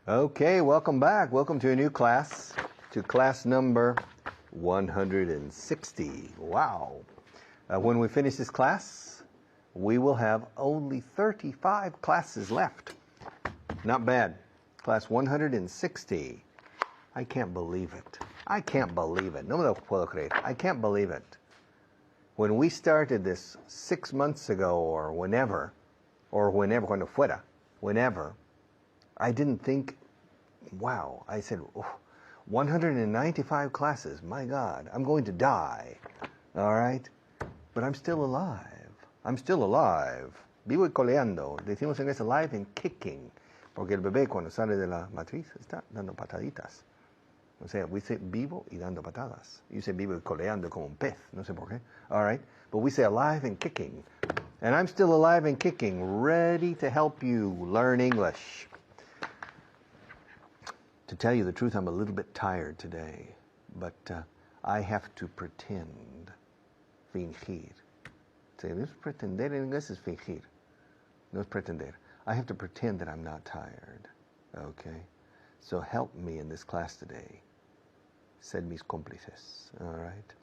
Okay, welcome back. Welcome to a new class, to class number 160. Wow. When we finish this class, we will have only 35 classes left. Not bad. Class 160. I can't believe it. I can't believe it. No me lo puedo creer. I can't believe it. When we started this 6 months ago or whenever, cuando fuera, whenever, I didn't think, wow, I said, oh, 195 classes, my God, I'm going to die, all right? But I'm still alive. I'm still alive. Vivo y coleando. Decimos en inglés alive and kicking, porque el bebé cuando sale de la matriz está dando pataditas. O sea, we say vivo y dando patadas. You say vivo y coleando como un pez, no sé por qué, all right? But we say alive and kicking. And I'm still alive and kicking, ready to help you learn English. To tell you the truth, I'm a little bit tired today, but I have to pretend, fingir. See, this pretender en inglés es fingir. No es pretender. I have to pretend that I'm not tired, okay? So help me in this class today. Sed mis cómplices, all right?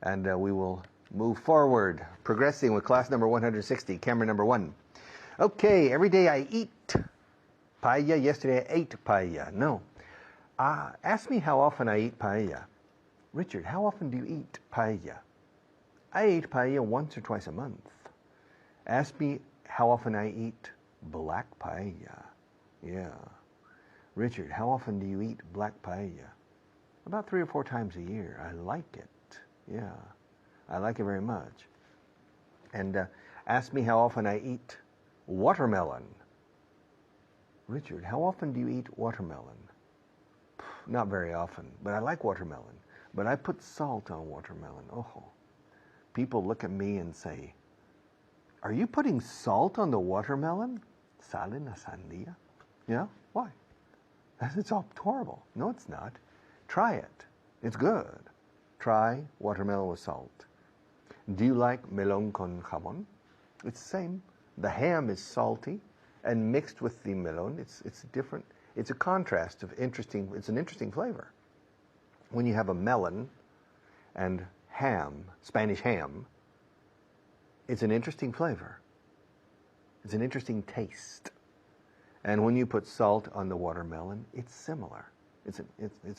And we will move forward, progressing with class number 160, camera number 1. Okay, every day I eat paella. Yesterday I ate paella. No. Ask me how often I eat paella. Richard, how often do you eat paella? I eat paella once or twice a month. Ask me how often I eat black paella. Yeah. Richard, how often do you eat black paella? About 3 or 4 times a year. I like it. Yeah. I like it very much. And ask me how often I eat watermelon. Richard, how often do you eat watermelon? Not very often, but I like watermelon. But I put salt on watermelon. Oh, people look at me and say, are you putting salt on the watermelon? Sal en la sandía? Yeah, why? It's all horrible. No, it's not. Try it. It's good. Try watermelon with salt. Do you like melón con jamón? It's the same. The ham is salty and mixed with the melón. It's different. It's a contrast of interesting, it's an interesting flavor. When you have a melon and ham, Spanish ham, it's an interesting flavor. It's an interesting taste. And when you put salt on the watermelon, it's similar. It's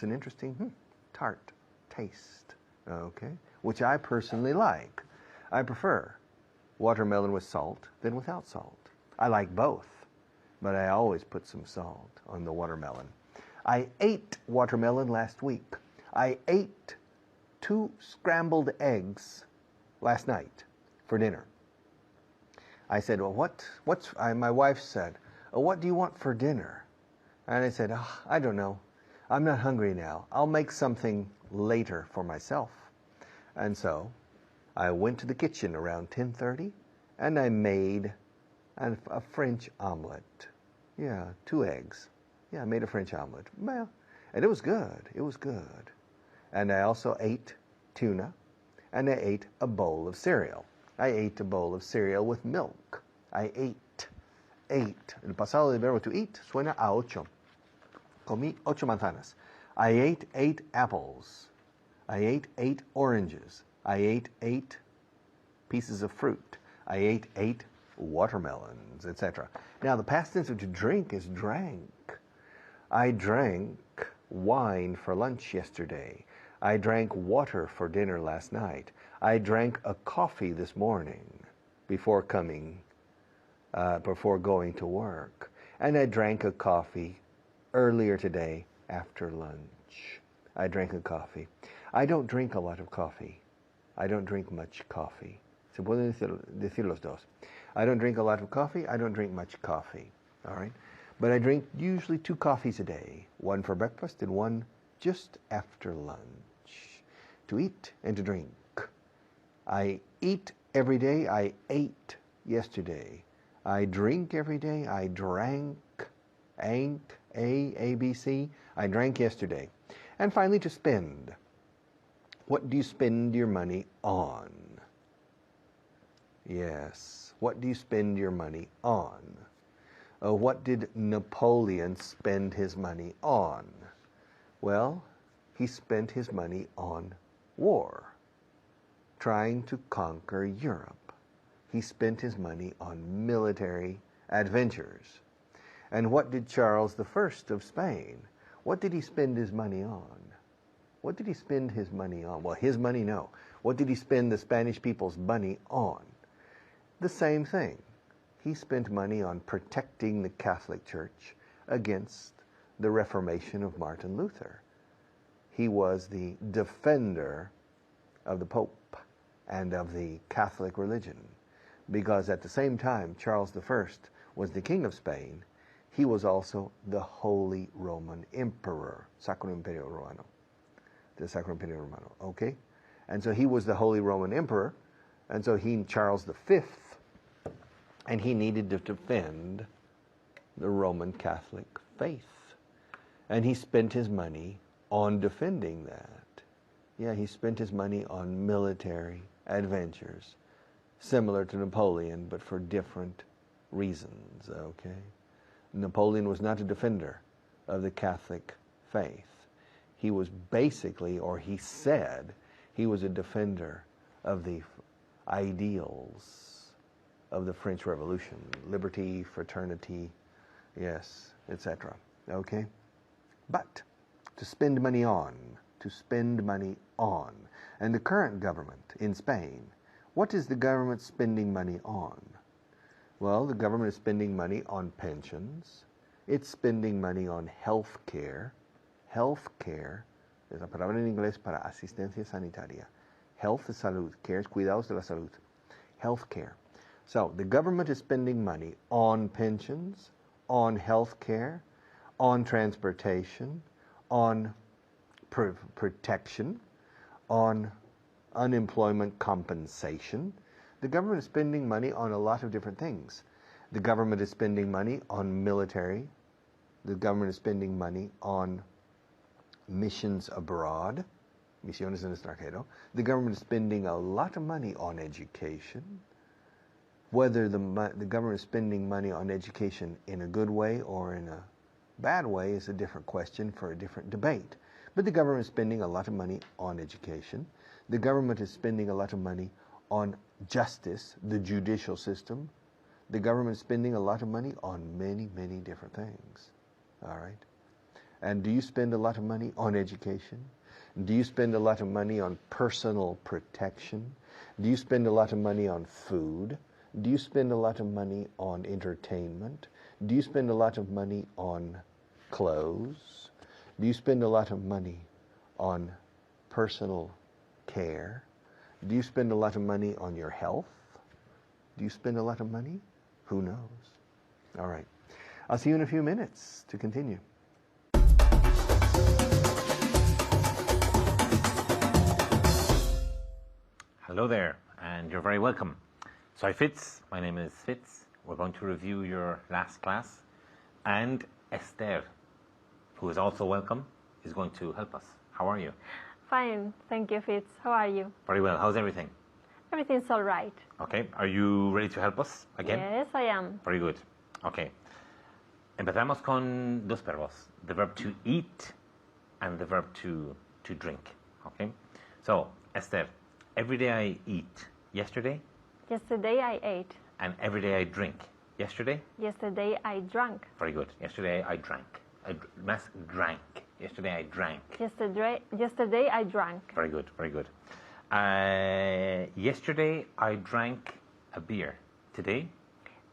an interesting tart taste, okay? Which I personally like. I prefer watermelon with salt than without salt. I like both, but I always put some salt on the watermelon. I ate watermelon last week. I ate 2 scrambled eggs last night for dinner. I said, well, my wife said, oh, what do you want for dinner? And I said, oh, I don't know. I'm not hungry now. I'll make something later for myself. And so I went to the kitchen around 10:30 and I made a French omelet. Yeah, 2 eggs. Yeah, I made a French omelet. Well, and it was good. It was good. And I also ate tuna, and I ate a bowl of cereal. I ate a bowl of cereal with milk. I ate. El pasado del verbo to eat suena a 8. Comí 8 manzanas. I ate 8 apples. I ate 8 oranges. I ate 8 pieces of fruit. I ate 8 watermelons, etc. Now, the past tense of to drink is drank. I drank wine for lunch yesterday. I drank water for dinner last night. I drank a coffee this morning before going to work. And I drank a coffee earlier today after lunch. I drank a coffee. I don't drink a lot of coffee. I don't drink much coffee. Se pueden decir los dos. I don't drink a lot of coffee. I don't drink much coffee. All right? But I drink usually 2 coffees a day. 1 for breakfast and 1 just after lunch. To eat and to drink. I eat every day. I ate yesterday. I drink every day. I drank. A, B, C. I drank yesterday. And finally, to spend. What do you spend your money on? Yes. What do you spend your money on? What did Napoleon spend his money on? Well, he spent his money on war, trying to conquer Europe. He spent his money on military adventures. And what did Charles I of Spain, what did he spend his money on? What did he spend his money on? Well, his money, no. What did he spend the Spanish people's money on? The same thing. He spent money on protecting the Catholic Church against the Reformation of Martin Luther. He was the defender of the Pope and of the Catholic religion, because at the same time Charles I was the King of Spain, he was also the Holy Roman Emperor, Sacro Imperio Romano, the Sacro Imperio Romano, okay? And so he was the Holy Roman Emperor, and so Charles V, and he needed to defend the Roman Catholic faith. And he spent his money on defending that. Yeah, he spent his money on military adventures, similar to Napoleon, but for different reasons, okay? Napoleon was not a defender of the Catholic faith. He was basically, or he said, he was a defender of the ideals of the French Revolution, liberty, fraternity, yes, etc. Okay? But to spend money on, and the current government in Spain, what is the government spending money on? Well, the government is spending money on pensions. It's spending money on health care. Health care es la palabra en inglés para asistencia sanitaria. Health es salud. Care es cuidados de la salud. Health care. So the government is spending money on pensions, on health care, on transportation, on protection, on unemployment compensation. The government is spending money on a lot of different things. The government is spending money on military. The government is spending money on missions abroad, misiones en el extranjero. The government is spending a lot of money on education. Whether the government is spending money on education in a good way or in a bad way is a different question for a different debate. But the government is spending a lot of money on education. The government is spending a lot of money on justice, the judicial system. The government is spending a lot of money on many, many different things. All right? And do you spend a lot of money on education? Do you spend a lot of money on personal protection? Do you spend a lot of money on food? Do you spend a lot of money on entertainment? Do you spend a lot of money on clothes? Do you spend a lot of money on personal care? Do you spend a lot of money on your health? Do you spend a lot of money? Who knows? All right. I'll see you in a few minutes to continue. Hello there, and you're very welcome. So Fitz, my name is Fitz. We're going to review your last class, and Esther, who is also welcome, is going to help us. How are you? Fine, thank you, Fitz. How are you? Very well. How's everything? Everything's all right. Okay. Are you ready to help us again? Yes, I am. Very good. Okay. Empezamos con dos verbos. The verb to eat and the verb to drink. Okay. So, Esther, every day I eat. Yesterday? Yesterday I ate. And every day I drink. Yesterday? Yesterday I drank. Very good. Yesterday I drank. Drank. Yesterday I drank. Yesterday I drank. Very good, very good. Yesterday I drank a beer. Today?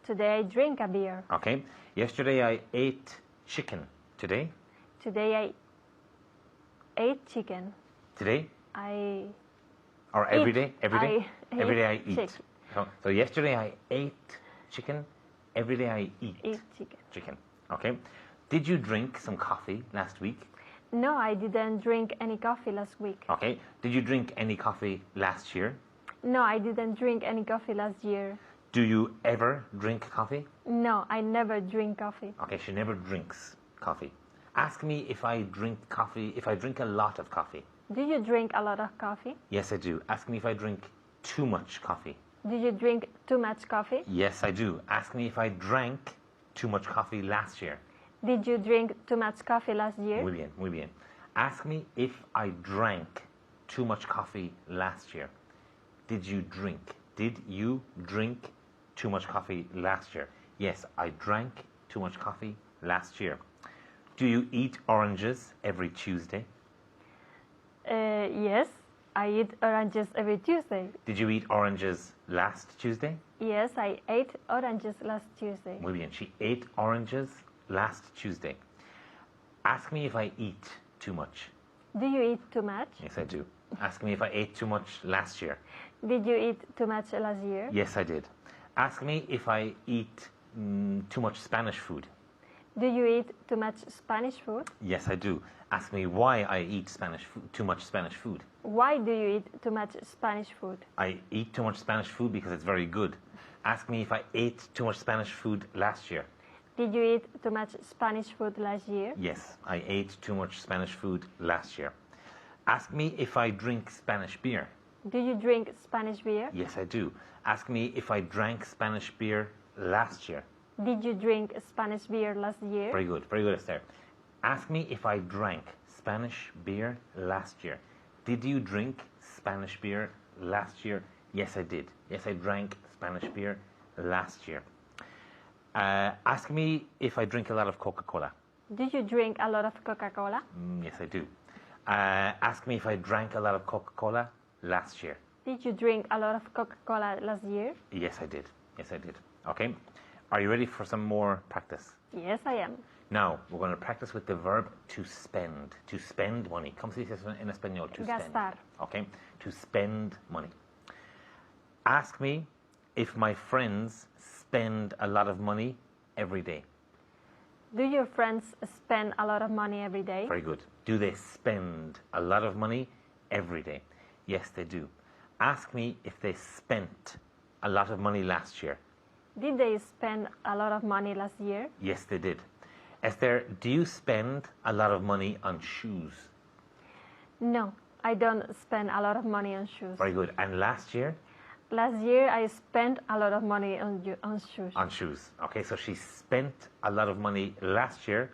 Today I drink a beer. Okay. Yesterday I ate chicken. Today? Today I ate chicken. Today? Or eat. every day? Every day? Every day I eat. Chicken. So yesterday I ate chicken. Every day I eat chicken. Chicken. Okay. Did you drink some coffee last week? No, I didn't drink any coffee last week. Okay. Did you drink any coffee last year? No, I didn't drink any coffee last year. Do you ever drink coffee? No, I never drink coffee. Okay, she never drinks coffee. Ask me if I drink coffee, if I drink a lot of coffee. Do you drink a lot of coffee? Yes, I do. Ask me if I drink too much coffee. Do you drink too much coffee? Yes, I do. Ask me if I drank too much coffee last year? Did you drink too much coffee last year? Muy bien, muy bien. Ask me if I drank too much coffee last year. Did you drink? Did you drink too much coffee last year? Yes, I drank too much coffee last year. Do you eat oranges every Tuesday? Yes, I eat oranges every Tuesday. Did you eat oranges last Tuesday? Yes, I ate oranges last Tuesday. Muy bien. She ate oranges last Tuesday. Ask me if I eat too much. Do you eat too much? Yes, I do. Ask me if I ate too much last year. Did you eat too much last year? Yes, I did. Ask me if I eat too much Spanish food. Do you eat too much Spanish food? Yes, I do. Ask me why I eat too much Spanish food. Why do you eat too much Spanish food? I eat too much Spanish food because it's very good. Ask me if I ate too much Spanish food last year. Did you eat too much Spanish food last year? Yes, I ate too much Spanish food last year. Ask me if I drink Spanish beer. Do you drink Spanish beer? Yes, I do. Ask me if I drank Spanish beer last year. Did you drink Spanish beer last year? Very good, Esther. Ask me if I drank Spanish beer last year. Did you drink Spanish beer last year? Yes, I did. Yes, I drank Spanish beer last year. Ask me if I drink a lot of Coca-Cola. Do you drink a lot of Coca-Cola? Yes, I do. Ask me if I drank a lot of Coca-Cola last year. Did you drink a lot of Coca-Cola last year? Yes, I did. Yes, I did. Okay. Are you ready for some more practice? Yes, I am. Now, we're going to practice with the verb to spend. To spend money. ¿Cómo se dice eso en español? To spend. Gastar. Okay. To spend money. Ask me if my friends spend a lot of money every day. Do your friends spend a lot of money every day? Very good. Do they spend a lot of money every day? Yes, they do. Ask me if they spent a lot of money last year. Did they spend a lot of money last year? Yes, they did. Esther, do you spend a lot of money on shoes? No, I don't spend a lot of money on shoes. Very good. And last year? Last year, I spent a lot of money on shoes. On shoes. Okay, so she spent a lot of money last year.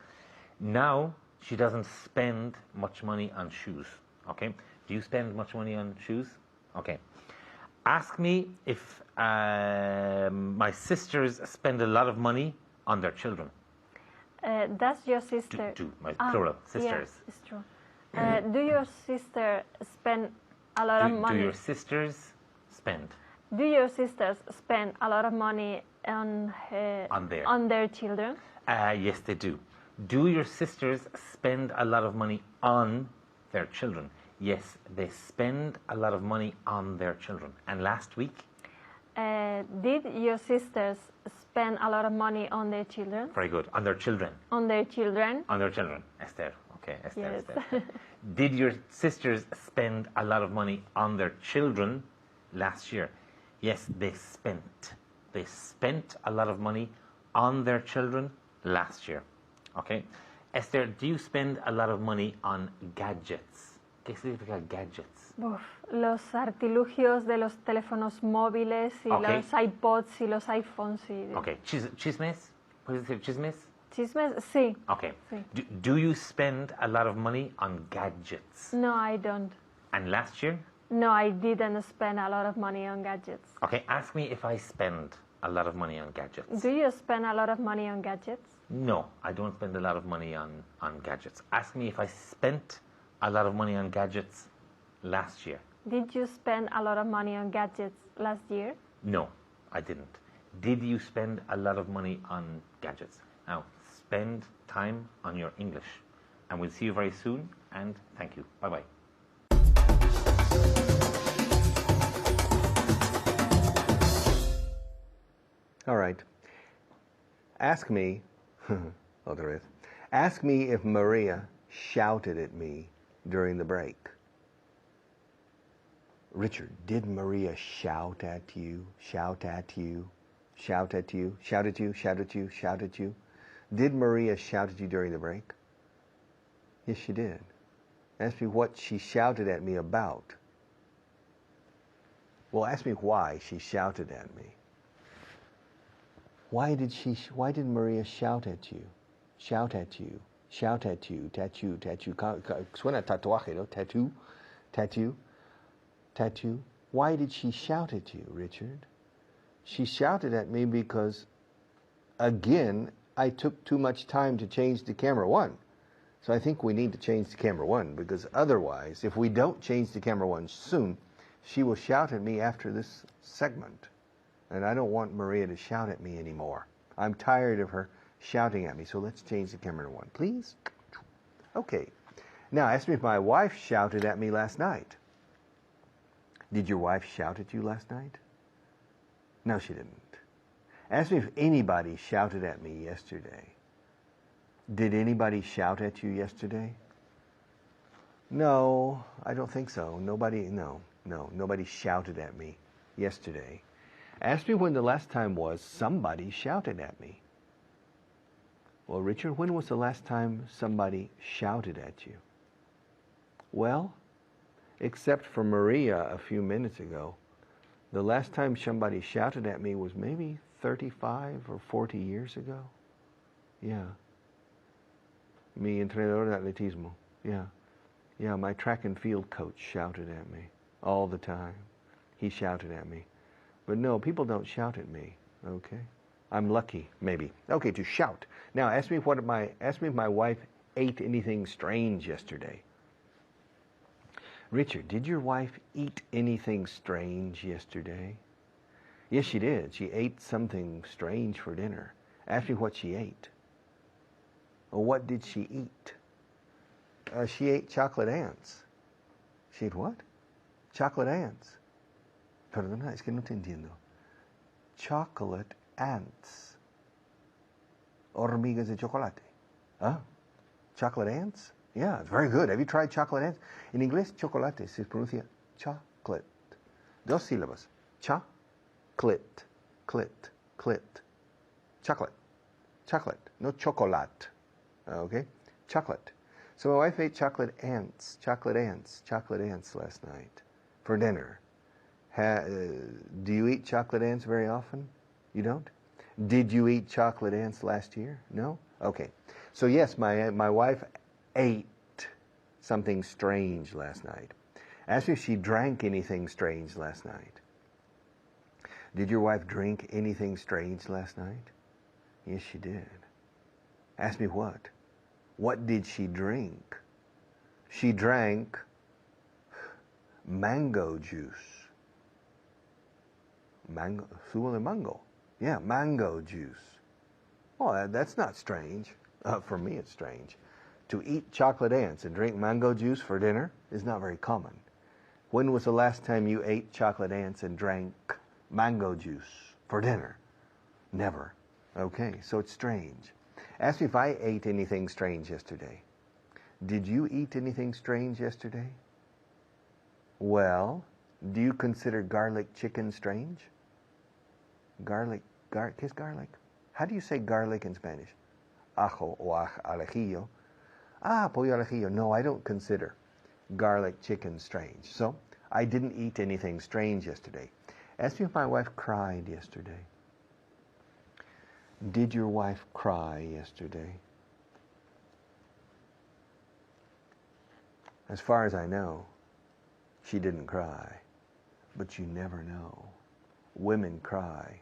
Now, she doesn't spend much money on shoes. Okay? Do you spend much money on shoes? Okay. Ask me if my sisters spend a lot of money on their children. Does your sister... Plural, sisters. Yeah, it's true. Do your sister spend a lot of money... Do your sisters spend? Do your sisters spend a lot of money on their children? Yes, they do. Do your sisters spend a lot of money on their children? Yes, they spend a lot of money on their children. And last week? Did your sisters spend a lot of money on their children? Very good. On their children? On their children? On their children. Esther. Okay, Esther. Yes. Esther. Did your sisters spend a lot of money on their children last year? Yes, they spent. They spent a lot of money on their children last year. Okay. Esther, do you spend a lot of money on gadgets? ¿Qué significa gadgets? Uf, los artilugios de los teléfonos móviles y Okay. los iPods y los iPhones. Y... Okay. Chismes? ¿Puedes decir chismes? Chismes, sí. Okay. Sí. Do you spend a lot of money on gadgets? No, I don't. And last year? No, I didn't spend a lot of money on gadgets. Okay, ask me if I spend a lot of money on gadgets. Do you spend a lot of money on gadgets? No, I don't spend a lot of money on gadgets. Ask me if I spent a lot of money on gadgets last year. Did you spend a lot of money on gadgets last year? No, I didn't. Did you spend a lot of money on gadgets? Now, spend time on your English. And we'll see you very soon, and thank you. Bye-bye. All right. Ask me, otra vez. Ask me if Maria shouted at me during the break. Richard, did Maria shout at you? Shout at you? Shout at you? Shout at you? Shout at you? Shout at you? Did Maria shout at you during the break? Yes, she did. Ask me what she shouted at me about. Well, ask me why she shouted at me. Why did Maria shout at you? Shout at you. Shout at you. Tattoo. Suena tatuaje, no? Tattoo. Why did she shout at you, Richard? She shouted at me because, again, I took too much time to change the camera one. So I think we need to change the camera one, because otherwise, if we don't change the camera one soon, she will shout at me after this segment. And I don't want Maria to shout at me anymore. I'm tired of her shouting at me, so let's change the camera one, please. Okay. Now, ask me if my wife shouted at me last night. Did your wife shout at you last night? No, she didn't. Ask me if anybody shouted at me yesterday. Did anybody shout at you yesterday? No, I don't think so. Nobody shouted at me yesterday. Ask me when the last time was somebody shouted at me. Well, Richard, when was the last time somebody shouted at you? Well, except for Maria a few minutes ago, the last time somebody shouted at me was maybe 35 or 40 years ago. Yeah. Mi entrenador de atletismo. Yeah, my track and field coach shouted at me all the time. He shouted at me. But no, people don't shout at me, okay? I'm lucky, maybe. Okay, to shout. Now, ask me if my wife ate anything strange yesterday. Richard, did your wife eat anything strange yesterday? Yes, she did. She ate something strange for dinner. Ask me what she ate. Well, what did she eat? She ate chocolate ants. She ate what? Chocolate ants. Perdona, es que no te entiendo. Chocolate ants. Hormigas de chocolate. Ah, chocolate ants? Yeah, it's very good. Have you tried chocolate ants? En inglés, chocolate se pronuncia chocolate. Dos sílabas. Chocolate. Chocolate. No chocolate. Okay? Chocolate. So my wife ate chocolate ants last night for dinner. Do you eat chocolate ants very often? You don't? Did you eat chocolate ants last year? No? Okay. So yes, my wife ate something strange last night. Ask me if she drank anything strange last night. Did your wife drink anything strange last night? Yes, she did. Ask me what? What did she drink? She drank mango juice. Zumo de mango. Yeah, mango juice. Oh, that's not strange. For me, it's strange. To eat chocolate ants and drink mango juice for dinner is not very common. When was the last time you ate chocolate ants and drank mango juice for dinner? Never. Okay, so it's strange. Ask me if I ate anything strange yesterday. Did you eat anything strange yesterday? Well, do you consider garlic chicken strange? ¿Qué es garlic? How do you say garlic in Spanish? Ajo o alejillo. Ah, pollo al ajillo. No, I don't consider garlic chicken strange. So, I didn't eat anything strange yesterday. Ask me if my wife cried yesterday. Did your wife cry yesterday? As far as I know, she didn't cry. But you never know. Women cry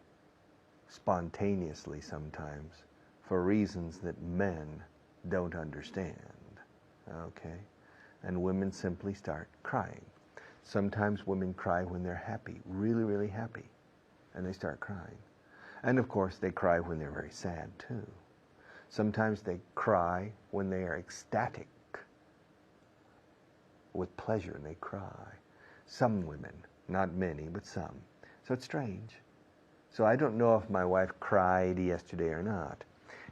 spontaneously sometimes for reasons that men don't understand. Okay? And women simply start crying. Sometimes women cry when they're happy, really, really happy, and they start crying. And of course, they cry when they're very sad too. Sometimes they cry when they are ecstatic with pleasure, and they cry. Some women, not many, but some. So it's strange. So I don't know if my wife cried yesterday or not.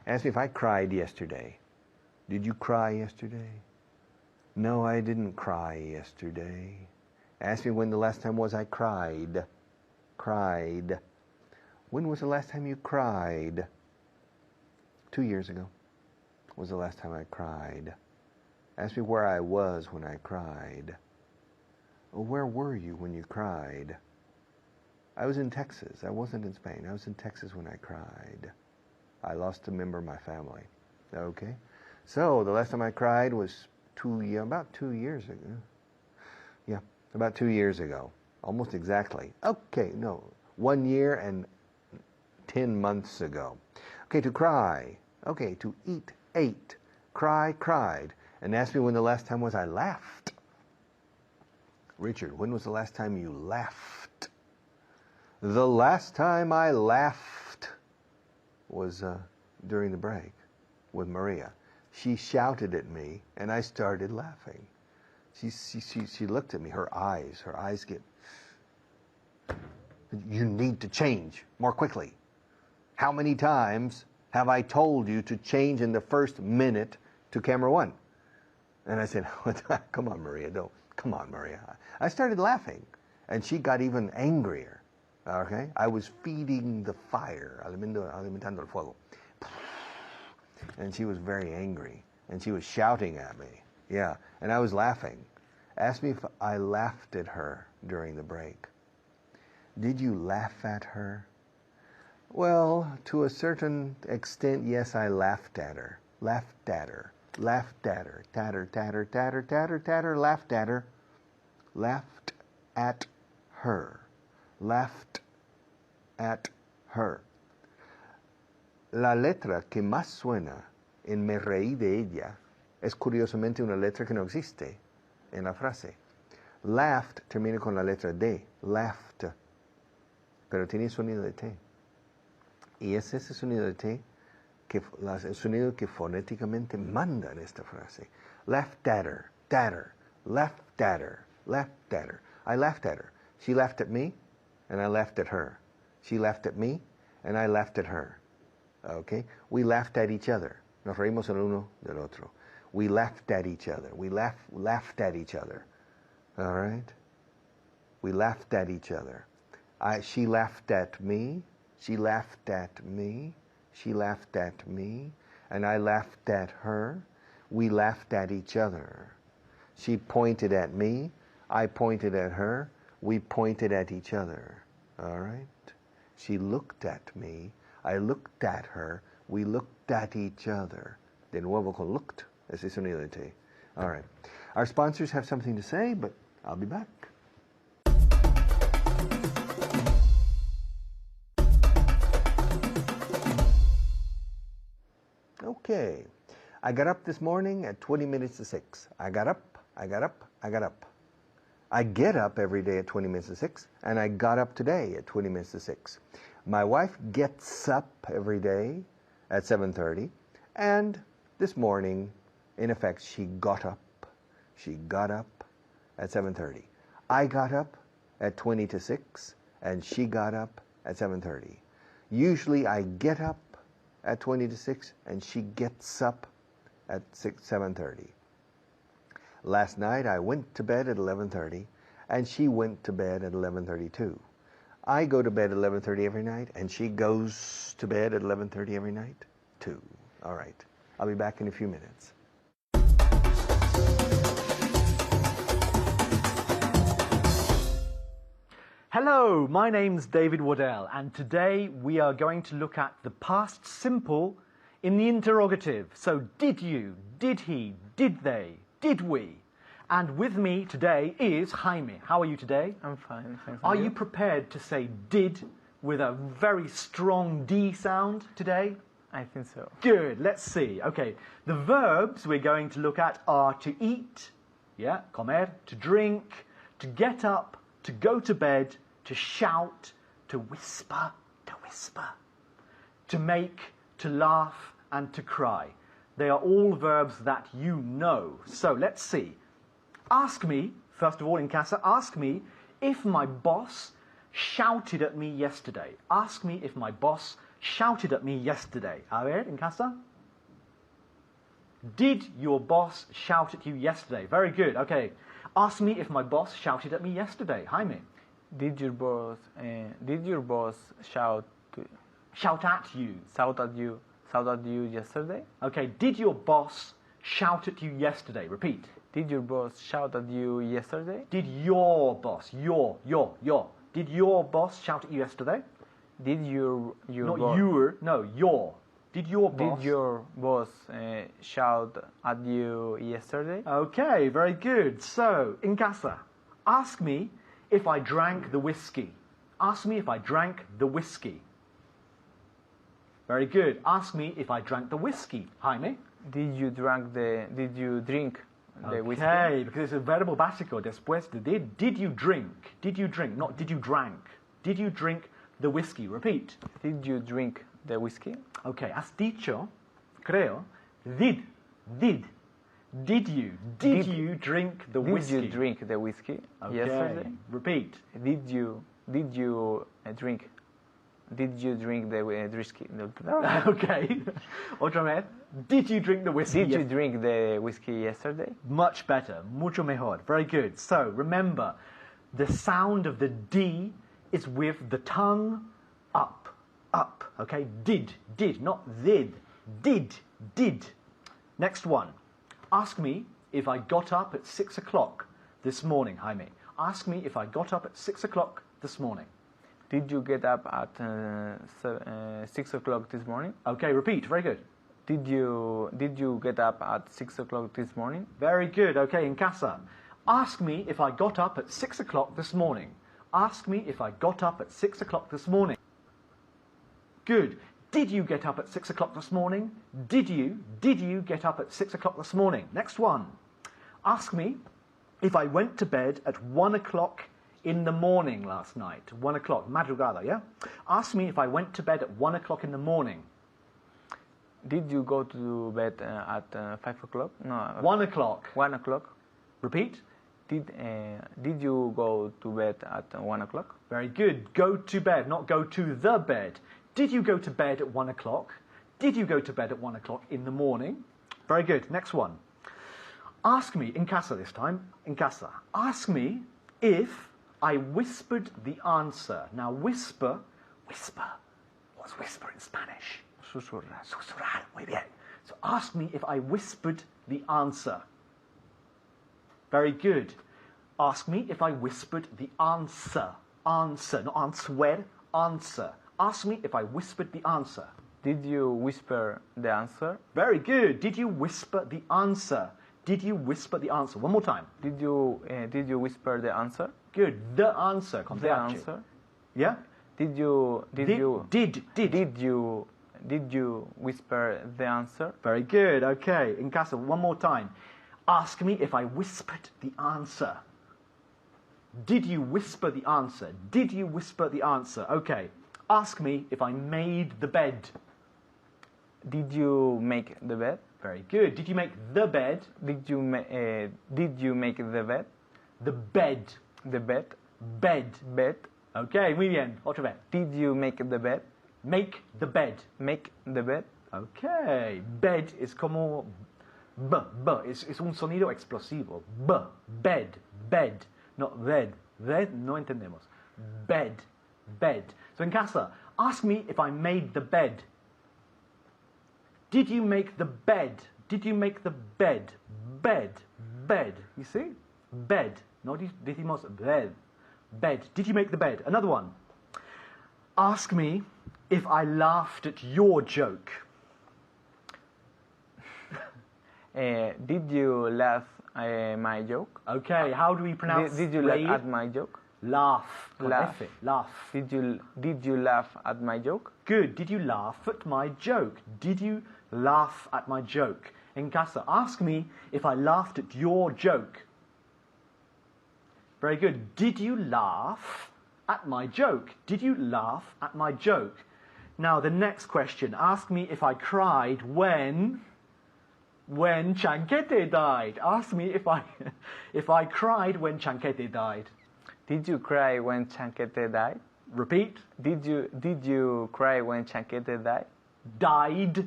Ask me if I cried yesterday. Did you cry yesterday? No, I didn't cry yesterday. Ask me when the last time was I cried. Cried. When was the last time you cried? 2 years ago was the last time I cried. Ask me where I was when I cried. Where were you when you cried? I was in Texas. I wasn't in Spain. I was in Texas when I cried. I lost a member of my family. Okay? So the last time I cried was about 2 years ago. Yeah, about 2 years ago. Almost exactly. Okay, no. 1 year and 10 months ago. Okay, to cry. Okay, to eat, ate. Cry, cried. And ask me when the last time was I laughed. Richard, when was the last time you laughed? The last time I laughed was during the break with Maria. She shouted at me, and I started laughing. She looked at me. Her eyes get, you need to change more quickly. How many times have I told you to change in the first minute to camera one? And I said, come on, Maria, come on, Maria. I started laughing, and she got even angrier. Okay? I was feeding the fire, alimentando el fuego. And she was very angry, and she was shouting at me. Yeah, and I was laughing. Asked me if I laughed at her during the break. Did you laugh at her? Well, to a certain extent, yes, I laughed at her. Laughed at her. Laughed at her. Tatter, tatter, tatter, tatter, tatter, laughed at her. Laughed at her. Laughed at her. La letra que más suena en me reí de ella es curiosamente una letra que no existe en la frase. Laughed termina con la letra D. Laughed. Pero tiene sonido de T. Y es ese sonido de T el sonido que fonéticamente manda en esta frase. Laughed at her. Tatter. Laughed at her. Laughed at her. I laughed at her. She laughed at me, and I laughed at her. She laughed at me, and I laughed at her. Okay? We laughed at each other. Nos reímos el uno del otro. We laughed at each other. We laughed at each other. All right? We laughed at each other. She laughed at me. She laughed at me. She laughed at me. And I laughed at her. We laughed at each other. She pointed at me. I pointed at her. We pointed at each other. All right? She looked at me. I looked at her. We looked at each other. De nuevo con looked. Ese sonido de T. All right. Our sponsors have something to say, but I'll be back. Okay. I got up this morning at 20 minutes to 6. I got up. I get up every day at 20 minutes to 6, and I got up today at 20 minutes to 6. My wife gets up every day at 7:30, and this morning, in effect, she got up. She got up at 7:30. I got up at 20 to 6, and she got up at 7:30. Usually I get up at 20 to 6, and she gets up at 7:30. Last night I went to bed at 11:30, and she went to bed at 11:32. I go to bed at 11:30 every night, and she goes to bed at 11:30 every night, too. All right. I'll be back in a few minutes. Hello, my name's David Waddell, and today we are going to look at the past simple in the interrogative. So, did you, did he, did they, did we? And with me today is Jaime. How are you today? I'm fine, thanks. Are you prepared to say did with a very strong D sound today? I think so. Good, let's see. Okay, the verbs we're going to look at are to eat, yeah, comer, to drink, to get up, to go to bed, to shout, to whisper, to make, to laugh, and to cry. They are all verbs that you know. So let's see. Ask me, first of all in casa, ask me if my boss shouted at me yesterday. Ask me if my boss shouted at me yesterday. A ver, en casa. Did your boss shout at you yesterday? Very good. Okay. Ask me if my boss shouted at me yesterday. Jaime. Did your boss shout at you yesterday? Okay. Did your boss shout at you yesterday? Repeat. Did your boss shout at you yesterday? Did your boss, your, Did your boss shout at you yesterday? Did your Not boss, your, no, your. Did your boss? did your boss shout at you yesterday? Okay, very good. So, in casa, ask me if I drank the whiskey. Ask me if I drank the whiskey. Very good. Ask me if I drank the whiskey. Jaime? Did you drink the whiskey? Okay, because it's a verbal básico. Después de did. Did you drink? Did you drink? Not did you drank. Did you drink the whiskey? Repeat. Did you drink the whiskey? Okay, has dicho, creo, did. Did you drink the whiskey? Did you drink the whiskey yesterday? Repeat. Did you drink? Did you drink the whiskey? Okay. Otra vez. Did you drink the whiskey? Did you drink the whiskey yesterday? Much better. Mucho mejor. Very good. So remember, the sound of the D is with the tongue up. Okay? Did, not did. Did. Next one. Ask me if I got up at 6 o'clock this morning, Jaime. Ask me if I got up at 6 o'clock this morning. Did you get up at 6 o'clock this morning? Okay, repeat. Very good. Did you get up at 6 o'clock this morning? Very good. Okay, in casa. Ask me if I got up at 6 o'clock this morning. Ask me if I got up at 6 o'clock this morning. Good. Did you get up at 6 o'clock this morning? Did you get up at 6 o'clock this morning? Next one. Ask me if I went to bed at 1 o'clock in the morning last night. 1 o'clock, madrugada, yeah? Ask me if I went to bed at 1 o'clock in the morning. Did you go to bed at 5 o'clock? No. 1 o'clock. 1 o'clock. Repeat. Did you go to bed at 1 o'clock? Very good. Go to bed, not go to the bed. Did you go to bed at 1 o'clock? Did you go to bed at 1 o'clock in the morning? Very good. Next one. Ask me, in casa this time, in casa. Ask me if I whispered the answer. Now, whisper. What's whisper in Spanish? Susurrar. Susurrar. Muy bien. So ask me if I whispered the answer. Very good. Ask me if I whispered the answer. Answer, not answer, answer. Ask me if I whispered the answer. Did you whisper the answer? Very good. Did you whisper the answer? Did you whisper the answer? One more time. Did you whisper the answer? Good. The answer. The answer. Yeah. Did you whisper the answer? Very good. Okay. In casa, one more time. Ask me if I whispered the answer. Did you whisper the answer? Did you whisper the answer? Okay. Ask me if I made the bed. Did you make the bed? Very good. Did you make the bed? Did you make the bed? The bed. The bed. Bed. Okay, muy bien. Otra vez. Did you make the bed? Make the bed. Make the bed. Okay. Bed es como b. Es un sonido explosivo. B. Bed. Not bed. Bed no entendemos. Bed. So in casa, ask me if I made the bed. Did you make the bed? Did you make the bed? Bed. You see? Bed. No decimos bed. Bed. Did you make the bed? Another one. Ask me if I laughed at your joke. Did you laugh at my joke? Okay, how do we pronounce Did you laugh at my joke? Laugh. Laugh. Did you laugh at my joke? Good. Did you laugh at my joke? Did you laugh at my joke? In casa, ask me if I laughed at your joke. Very good. Did you laugh at my joke? Did you laugh at my joke? Now, the next question. Ask me if I cried when Chanquete died. Ask me if I cried when Chanquete died. Did you cry when Chanquete died? Repeat. Did you cry when Chanquete died? Died.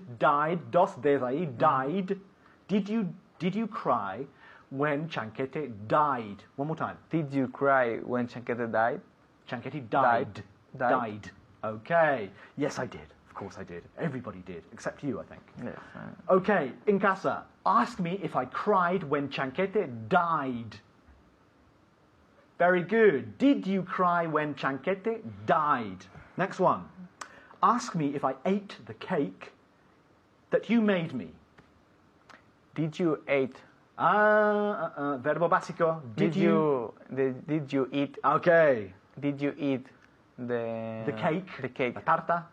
Dos des ahí. Died. Did you cry when Chanquete died? One more time. Did you cry when Chanquete died? Chanquete died. Okay. Yes, I did. Of course I did. Everybody did, except you, I think. Yes. Okay, in casa, ask me if I cried when Chanquete died. Very good. Did you cry when Chanquete died? Next one. Ask me if I ate the cake that you made me. Did you eat? Verbo básico. Did you eat? Okay. Did you eat the cake? The cake. La tarta.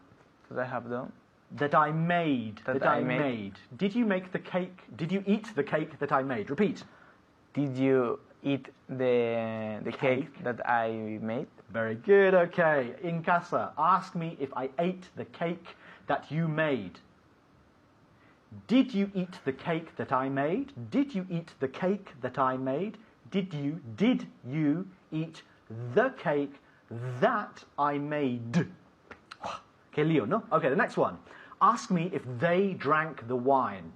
That I have done. That I made. That I made. Did you make the cake? Did you eat the cake that I made? Repeat. Did you eat the cake that I made? Very good. Okay. In casa, ask me if I ate the cake that you made. Did you eat the cake that I made? Did you eat the cake that I made? Did you eat the cake that I made? Que lío, no? Okay, the next one. Ask me if they drank the wine.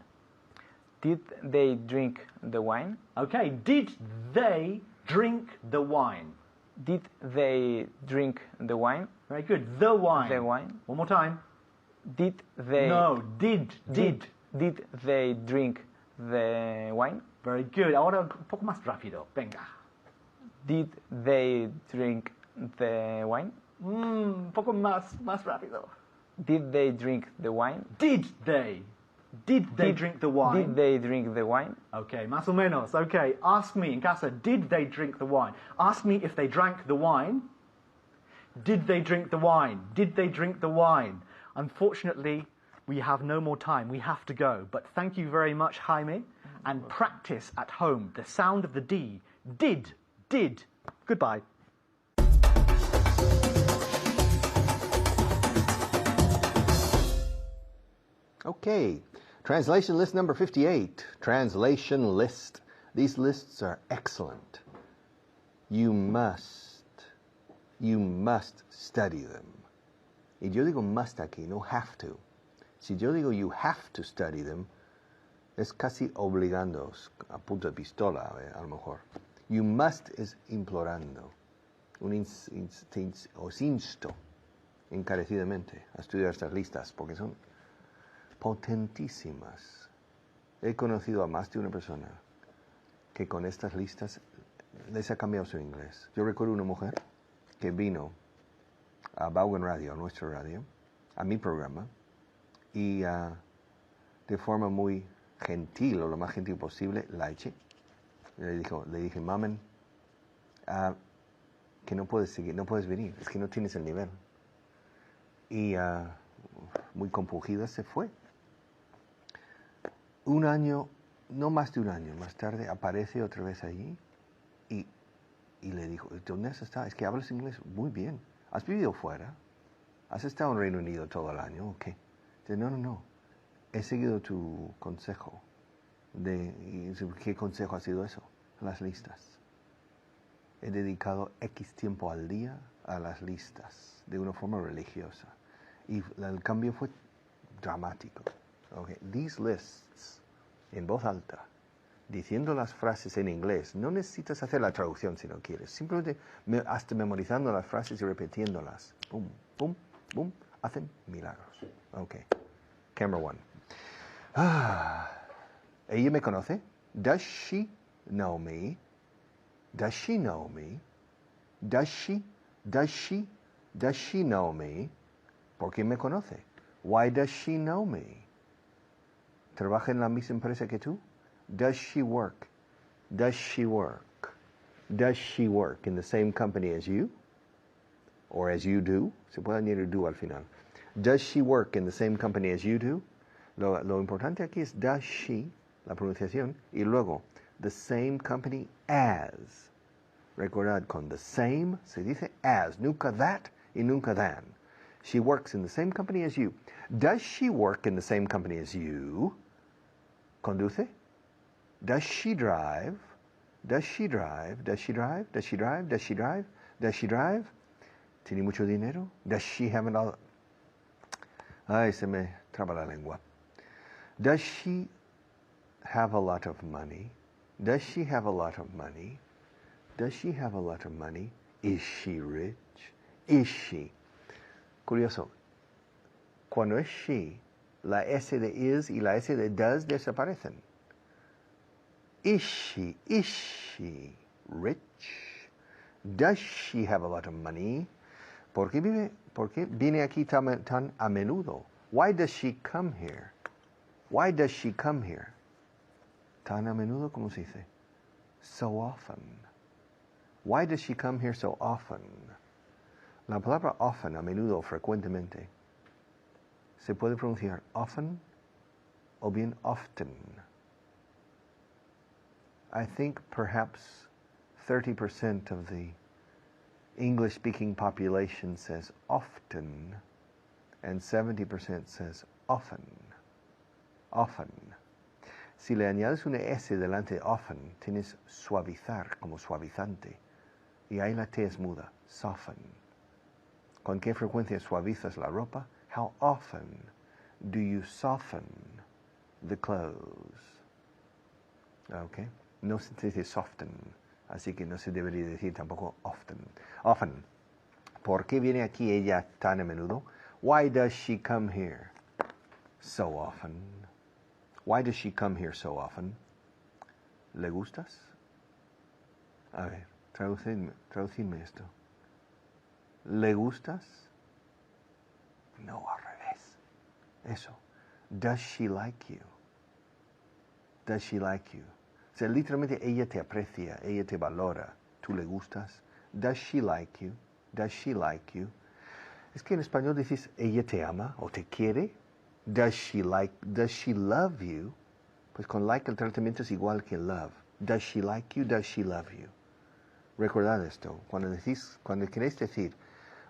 Did they drink the wine? Okay, did they drink the wine? Did they drink the wine? Very good. The wine. The wine. One more time. Did they... No, did. Did they drink the wine? Very good. Ahora un poco más rápido. Venga. Did they drink the wine? Un poco más rápido. Did they drink the wine? Did they drink the wine? Did they drink the wine? Okay, más o menos. Okay, ask me in casa, did they drink the wine? Ask me if they drank the wine. Did they drink the wine? Did they drink the wine? Unfortunately, we have no more time. We have to go. But thank you very much, Jaime. And practice at home the sound of the D. Did. Goodbye. Okay, translation list number 58. Translation list. These lists are excellent. You must study them. Y yo digo must aquí, no have to. Si yo digo you have to study them, es casi obligándoos, a punto de pistola, a lo mejor. You must es implorando. Os insto encarecidamente a estudiar estas listas, porque son potentísimas. He conocido a más de una persona que con estas listas les ha cambiado su inglés. Yo recuerdo una mujer que vino a Vaughan Radio, a nuestra radio, a mi programa, y de forma muy gentil, o lo más gentil posible, la eché. Le dije, mamen, que no puedes seguir, no puedes venir, es que no tienes el nivel. Y muy compungida se fue. Un año, no más de un año más tarde, aparece otra vez allí y le dijo, ¿dónde has estado? Es que hablas inglés muy bien. ¿Has vivido fuera? ¿Has estado en Reino Unido todo el año? ¿O qué? Dice, no. He seguido tu consejo. ¿Qué consejo ha sido eso? Las listas. He dedicado X tiempo al día a las listas, de una forma religiosa. Y el cambio fue dramático. Okay. These lists, en voz alta, diciendo las frases en inglés, no necesitas hacer la traducción si no quieres, simplemente hasta memorizando las frases y repitiéndolas. Boom, boom, boom, hacen milagros. Ok. Camera one. ¿Ella me conoce? Does she know me? Does she know me? Does she know me? ¿Por qué me conoce? Why does she know me? ¿Trabaja en la misma empresa que tú? Does she work? Does she work? Does she work in the same company as you? Or as you do? Se puede añadir do al final. Does she work in the same company as you do? Lo importante aquí es does she, la pronunciación, y luego the same company as. Recordad, con the same se dice as, nunca that y nunca than. She works in the same company as you. Does she work in the same company as you? Conduce? Does she drive? Does she drive? Does she drive? Does she drive? Does she drive? Does she drive? ¿Tiene mucho dinero? Does she have all? Ay, se me traba la lengua. Does she have a lot of money? Does she have a lot of money? Does she have a lot of money? Is she rich? Is she? Curioso. Cuando es she, la S de is y la S de does desaparecen. Is she rich? Does she have a lot of money? ¿Por qué viene aquí tan a menudo? Why does she come here? Why does she come here? Tan a menudo, ¿cómo se dice? So often. Why does she come here so often? La palabra often, a menudo, frecuentemente, se puede pronunciar often o bien often. I think perhaps 30% of the English-speaking population says often, and 70% says often. Often. Si le añades una S delante de often, tienes suavizar como suavizante. Y ahí la T es muda, soften. ¿Con qué frecuencia suavizas la ropa? How often do you soften the clothes? Okay. No se dice soften, así que no se debería decir tampoco often. Often. ¿Por qué viene aquí ella tan a menudo? Why does she come here so often? Why does she come here so often? ¿Le gustas? A ver, traducidme esto. ¿Le gustas? No, al revés. Eso. Does she like you? Does she like you? O sea, literalmente ella te aprecia, ella te valora. ¿Tú le gustas? Does she like you? Does she like you? Es que en español dices, ella te ama o te quiere. Does she love you? Pues con like el tratamiento es igual que love. Does she like you? Does she love you? Recordad esto. Cuando queréis decir,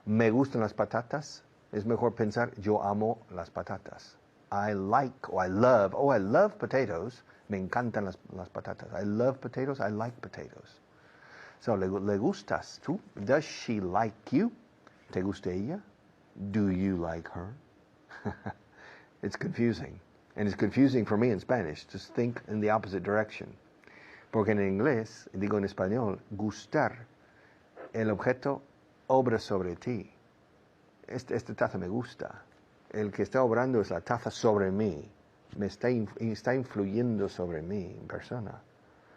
me gustan las patatas, es mejor pensar, yo amo las patatas. I like, or I love potatoes. Me encantan las patatas. I love potatoes, I like potatoes. So, ¿le gustas tú? Does she like you? ¿Te gusta ella? Do you like her? It's confusing. And it's confusing for me in Spanish. Just think in the opposite direction. Porque en inglés, digo en español, gustar, el objeto obra sobre ti. Esta taza me gusta. El que está obrando es la taza sobre mí. Me está influyendo sobre mí en persona.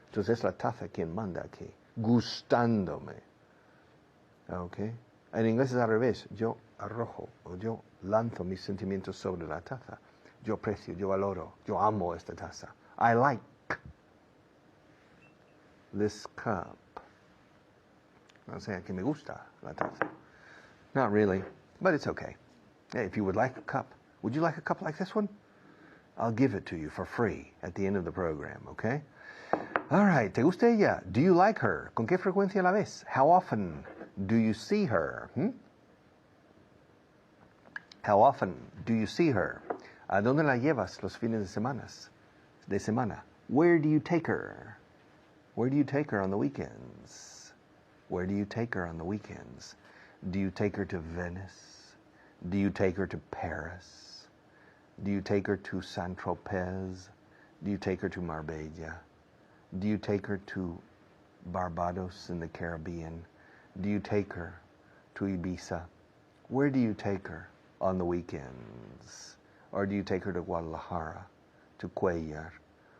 Entonces es la taza quien manda aquí. Gustándome. Okay. En inglés es al revés. Yo arrojo o yo lanzo mis sentimientos sobre la taza. Yo aprecio, yo valoro, yo amo esta taza. I like this cup. O sea, que me gusta la taza. Not really, but it's okay. Hey, if you would like a cup, would you like a cup like this one? I'll give it to you for free at the end of the program, okay? All right, ¿te gusta ella? Do you like her? ¿Con qué frecuencia la ves? How often do you see her? How often do you see her? ¿A dónde la llevas los fines de semana? Where do you take her? Where do you take her on the weekends? Where do you take her on the weekends? Do you take her to Venice? Do you take her to Paris? Do you take her to Saint-Tropez? Do you take her to Marbella? Do you take her to Barbados in the Caribbean? Do you take her to Ibiza? Where do you take her on the weekends? Or do you take her to Guadalajara, to Cuellar,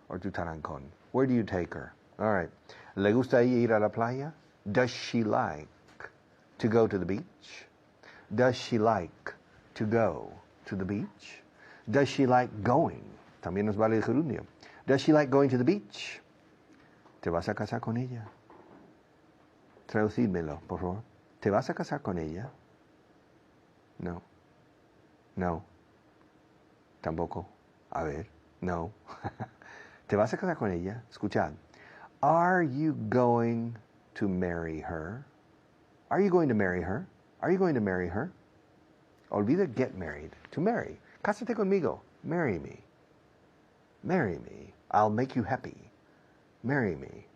or to Tarancón? Where do you take her? All right. ¿Le gusta a ella ir a la playa? Does she like to go to the beach? Does she like to go to the beach? Does she like going? También nos vale el gerundio. Does she like going to the beach? ¿Te vas a casar con ella? Traducídmelo, por favor. ¿Te vas a casar con ella? No. No. Tampoco. A ver. No. ¿Te vas a casar con ella? Escuchad. Are you going to marry her? Are you going to marry her? Are you going to marry her? Olvida get married. To marry. Cásate conmigo. Marry me. Marry me. I'll make you happy. Marry me.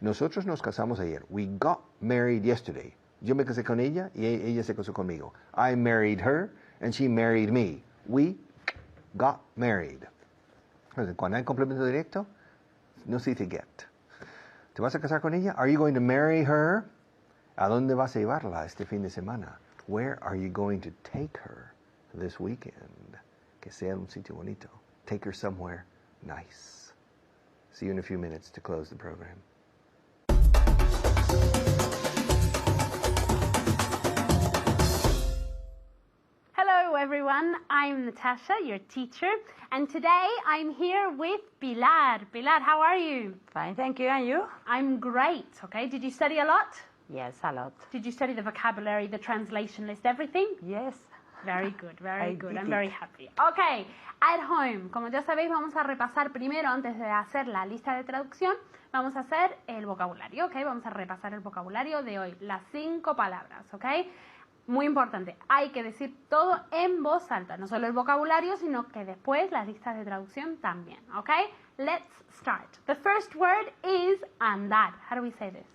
Nosotros nos casamos ayer. We got married yesterday. Yo me casé con ella y ella se casó conmigo. I married her and she married me. We got married. Entonces, cuando hay complemento directo, no se dice get. ¿Te vas a casar con ella? Are you going to marry her? ¿A dónde vas a llevarla este fin de semana? Where are you going to take her this weekend? Que sea un sitio bonito. Take her somewhere nice. See you in a few minutes to close the program. everyone. I'm Natasha, your teacher, and today I'm here with Pilar. Pilar, how are you? Fine, thank you. And you? I'm great, okay? Did you study a lot? Yes, a lot. Did you study the vocabulary, the translation list, everything? Yes. Very good, very good. I'm did very it. happy. Okay, at home, como ya sabéis, vamos a repasar primero, antes de hacer la lista de traducción, vamos a hacer el vocabulario, ¿ok? Vamos a repasar el vocabulario de hoy, las 5 palabras, ¿ok? Muy importante, hay que decir todo en voz alta, no solo el vocabulario, sino que después las listas de traducción también, ¿ok? Let's start. The first word is andar. How do we say this?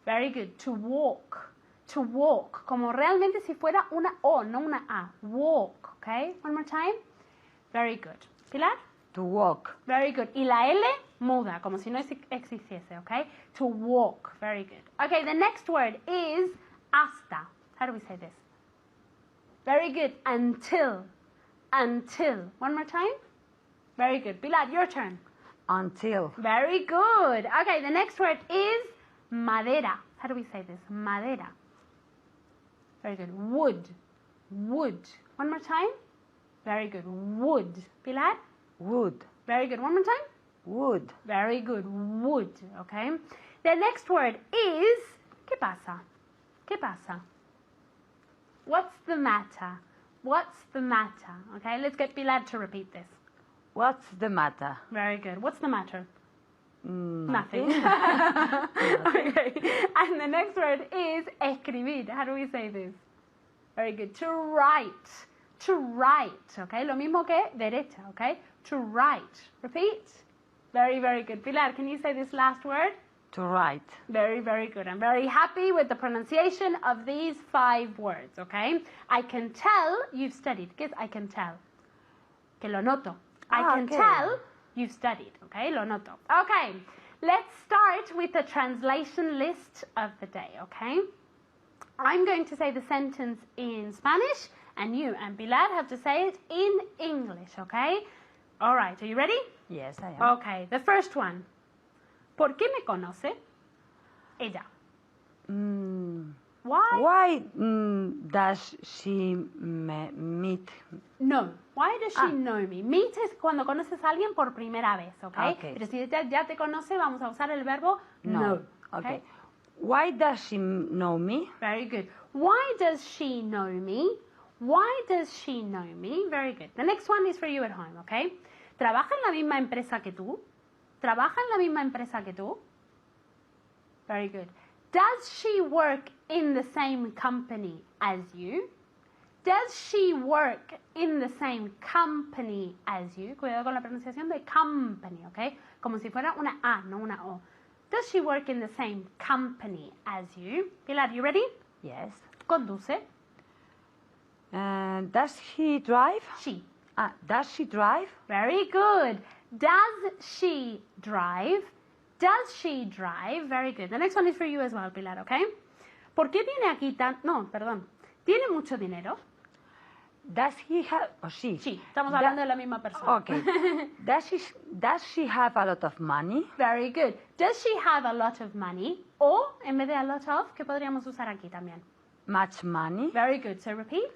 Very good. To walk. To walk. Como realmente si fuera una O, no una A. Walk, ¿ok? One more time. Very good. Pilar? To walk. Very good. Y la L muda, como si no existiese, ¿ok? To walk. Very good. Okay, the next word is hasta. How do we say this? Very good. Until. Until. One more time. Very good. Pilar, your turn. Until. Very good. Okay, the next word is madera. How do we say this? Madera. Very good. Wood. Wood. One more time. Very good. Wood. Pilar? Wood. Very good. One more time. Wood. Very good. Wood. Okay. The next word is ¿qué pasa? ¿Qué pasa? What's the matter? What's the matter? Okay, let's get Pilar to repeat this. What's the matter? Very good. What's the matter? Nothing. Okay. And the next word is escribir. How do we say this? Very good. To write. To write. Okay. Lo mismo que derecha. Okay. To write. Repeat. Very, very good. Pilar, can you say this last word? To write. Very, very good. I'm very happy with the pronunciation of these 5 words. Okay. I can tell you've studied. Yes, I can tell. Que lo noto. I can okay. tell you've studied, okay? Lo noto. Okay, let's start with the translation list of the day, okay? I'm going to say the sentence in Spanish, and you and Pilar have to say it in English, okay? All right, are you ready? Yes, I am. Okay, the first one. ¿Por qué me conoce? Ella. Why? Why does she meet? No. Why does she know me? Meet es cuando conoces a alguien por primera vez, ¿ok? Okay. Pero si ella ya te conoce, vamos a usar el verbo know. Okay. Why does she know me? Very good. Why does she know me? Why does she know me? Very good. The next one is for you at home, ¿ok? ¿Trabaja en la misma empresa que tú? ¿Trabaja en la misma empresa que tú? Very good. Does she work in the same company as you? Does she work in the same company as you? Cuidado con la pronunciación de company, ¿ok? Como si fuera una A, no una O. Does she work in the same company as you? Pilar, you ready? Yes. Conduce. Does he drive? She. Does she drive? Very good. Does she drive? Does she drive? Very good. The next one is for you as well, Pilar, ¿ok? ¿Por qué viene aquí tan... No, perdón. ¿Tiene mucho dinero? Does he have... Oh, she. Sí, estamos hablando de la misma persona. Okay. Does she have a lot of money? Very good. Does she have a lot of money? O, en vez de a lot of, ¿qué podríamos usar aquí también? Much money? Very good. So repeat.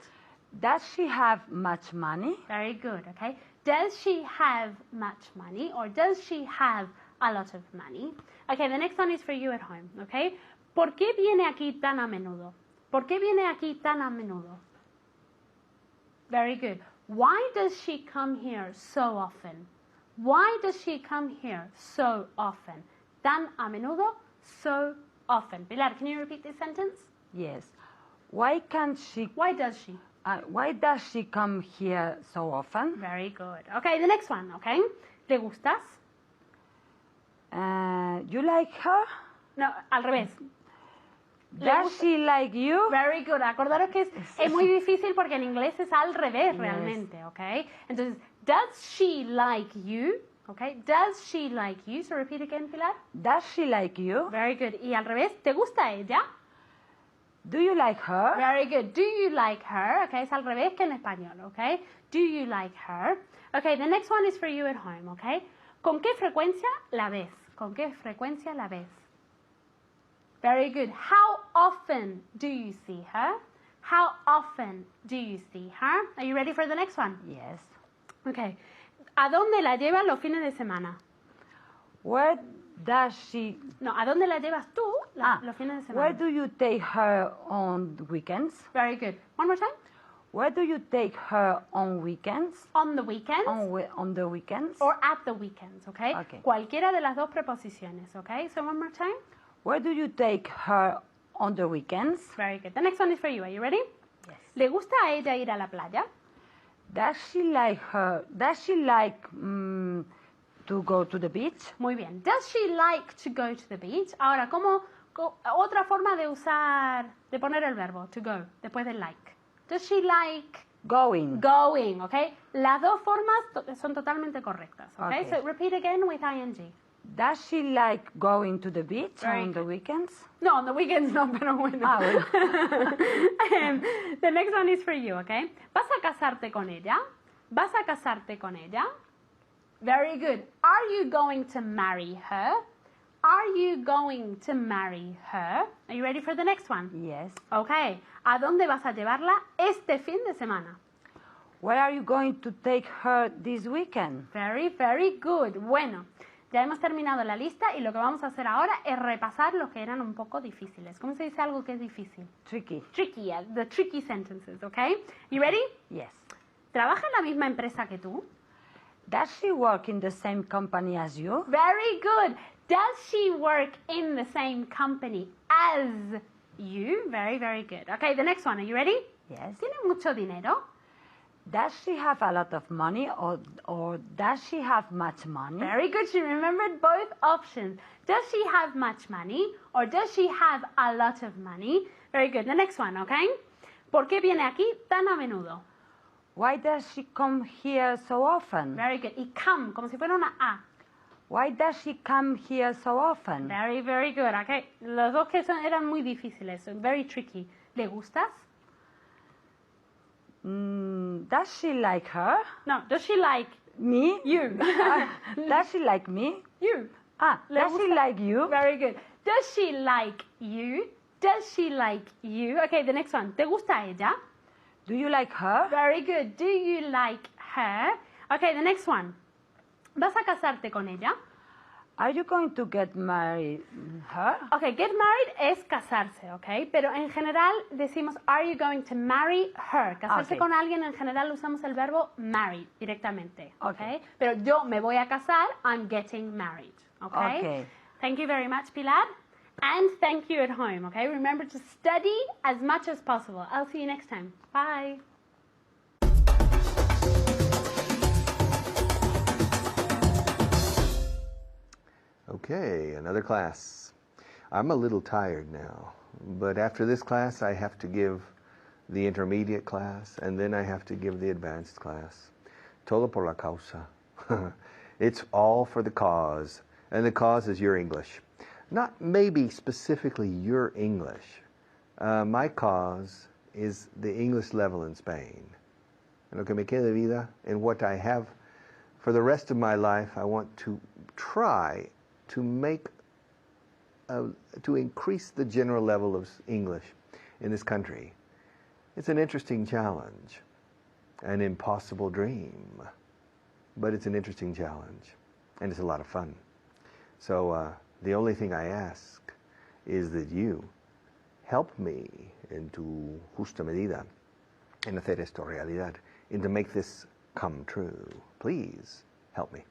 Does she have much money? Very good, okay? Does she have much money or does she have a lot of money? Okay, the next one is for you at home, okay? ¿Por qué viene aquí tan a menudo? ¿Por qué viene aquí tan a menudo? Very good. Why does she come here so often? Why does she come here so often? Tan a menudo, so often. Pilar, can you repeat this sentence? Yes. Why can't she... Why does she? Why does she come here so often? Very good. Okay, the next one, okay? ¿Le gustas? You like her? No, al revés. Does she like you? Very good. Acordaros que es muy difícil porque en inglés es al revés realmente, ¿ok? Entonces, does she like you? Okay. Does she like you? So repeat again, Pilar. Does she like you? Very good. Y al revés, ¿te gusta ella? Do you like her? Very good. Do you like her? Okay, es al revés que en español, okay? Do you like her? Okay, the next one is for you at home, okay? ¿Con qué frecuencia la ves? ¿Con qué frecuencia la ves? Very good. How often do you see her? How often do you see her? Are you ready for the next one? Yes. Okay. ¿A dónde la llevas los fines de semana? Where does she... No, ¿a dónde la llevas tú los fines de semana? Where do you take her on weekends? Very good. One more time. Where do you take her on weekends? On the weekends. On the weekends? Or at the weekends, okay? Okay. Cualquiera de las dos preposiciones, okay? So one more time. Where do you take her on the weekends? Very good. The next one is for you. Are you ready? Yes. ¿Le gusta a ella ir a la playa? Does she like to go to the beach? Muy bien. Does she like to go to the beach? Ahora, otra forma de poner el verbo, to go, después del like. Does she like... Going. Going, okay? Las dos formas son totalmente correctas, okay? Okay. So repeat again with ing. Does she like going to the beach Very on the weekends? No, on the weekends no, pero bueno. Bueno. The next one is for you, okay? ¿Vas a casarte con ella? ¿Vas a casarte con ella? Very good. Are you going to marry her? Are you going to marry her? Are you ready for the next one? Yes. Okay. ¿A dónde vas a llevarla este fin de semana? Where are you going to take her this weekend? Very, very good. Bueno, ya hemos terminado la lista y lo que vamos a hacer ahora es repasar los que eran un poco difíciles. ¿Cómo se dice algo que es difícil? Tricky. Tricky, yeah, the tricky sentences, okay? You ready? Yes. ¿Trabaja en la misma empresa que tú? Does she work in the same company as you? Very good. Does she work in the same company as you? Very, very good. Okay, the next one. Are you ready? Yes. ¿Tiene mucho dinero? Does she have a lot of money or does she have much money? Very good. She remembered both options. Does she have much money or does she have a lot of money? Very good. The next one, okay? ¿Por qué viene aquí tan a menudo? Why does she come here so often? Very good. Y come, como si fuera una A. Why does she come here so often? Very, very good. Okay. Los dos que eran muy difíciles. So very tricky. ¿Le gustas? Does she like her? No. Does she like Me? you? Does she like me? You. ¿Le Does she gusta? like you? Very good. Does she like you? Does she like you? Okay, the next one. ¿Te gusta ella? Do you like her? Very good. Do you like her? Okay, the next one. ¿Vas a casarte con ella? Are you going to get married her? Okay, get married es casarse, okay? Pero en general decimos, are you going to marry her? Casarse Okay. con alguien en general usamos el verbo marry directamente, okay? Okay. Pero yo me voy a casar, I'm getting married, okay? Okay. Thank you very much, Pilar. And thank you at home, okay? Remember to study as much as possible. I'll see you next time. Bye. Okay, another class. I'm a little tired now, but after this class I have to give the intermediate class and then I have to give the advanced class. Todo por la causa. It's all for the cause, and the cause is your English. Not maybe specifically your English. My cause is the English level in Spain. En lo que me queda de vida, and what I have for the rest of my life, I want to try to to increase the general level of English in this country. It's an interesting challenge, an impossible dream, but it's an interesting challenge, and it's a lot of fun. So the only thing I ask is that you help me in tu justa medida en hacer esto realidad, and to make this come true. Please help me.